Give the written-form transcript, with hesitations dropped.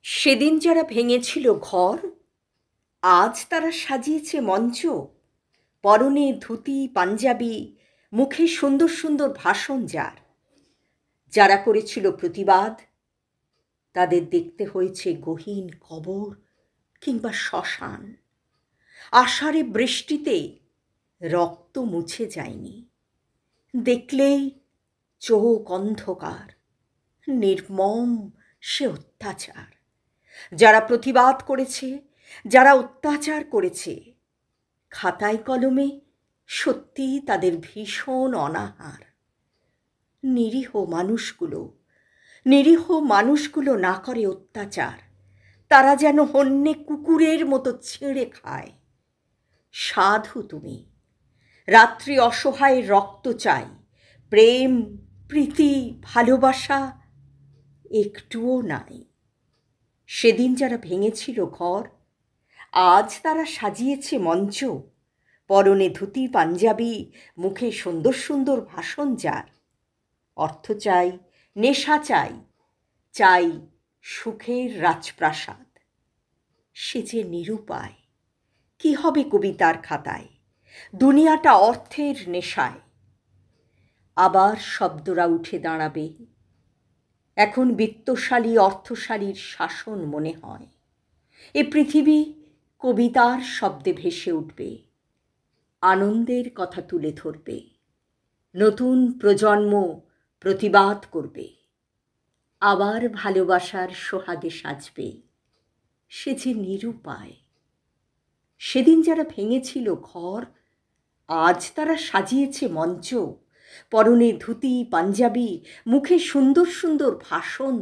সেদিন যারা ভেঙেছিল ঘর, আজ তারা সাজিয়েছে মঞ্চ। পরনে ধুতি পাঞ্জাবি, মুখে সুন্দর সুন্দর ভাষণ। যারা করেছিল প্রতিবাদ, তাদের দেখতে হয়েছে গহীন কবর কিংবা শ্মশান। আষাঢ়ে বৃষ্টিতে রক্ত মুছে যায়নি, দেখলেই চোখ অন্ধকার। নির্মম সে অত্যাচার। যারা প্রতিবাদ করেছে, যারা অত্যাচার করেছে, খাতায় কলমে সত্যি তাদের ভীষণ অনাহার। নিরীহ মানুষগুলো নিরীহ মানুষগুলো না করে অত্যাচার, তারা যেন হন্যে কুকুরের মতো ছিঁড়ে খায়। সাধু তুমি, রাত্রি অসহায় রক্ত চাই, প্রেম প্রীতি ভালোবাসা একটুও নাই। সেদিন যারা ভেঙেছিল ঘর, আজ তারা সাজিয়েছে মঞ্চ। পরনে ধুতি পাঞ্জাবি, মুখে সুন্দর সুন্দর ভাষণ। অর্থ চাই, নেশা চাই, চাই সুখের রাজপ্রাসাদ। সে যে নিরুপায়, কি হবে কবিতার খাতায়? দুনিয়াটা অর্থের নেশায়। আবার শব্দরা উঠে দাঁড়াবে, এখন বিত্তশালী অর্থশালীর শাসন মনে হয়। এ পৃথিবী কবিতার শব্দে ভেসে উঠবে, আনন্দের কথা তুলে ধরবে। নতুন প্রজন্ম প্রতিবাদ করবে, আবার ভালোবাসার সোহাগে সাজবে। সে যে নিরুপায়। সেদিন যারা ভেঙেছিল ঘর, আজ তারা সাজিয়েছে মঞ্চ। পরনে ধুতি পাঞ্জাবি, মুখে সুন্দর সুন্দর ভাষণ।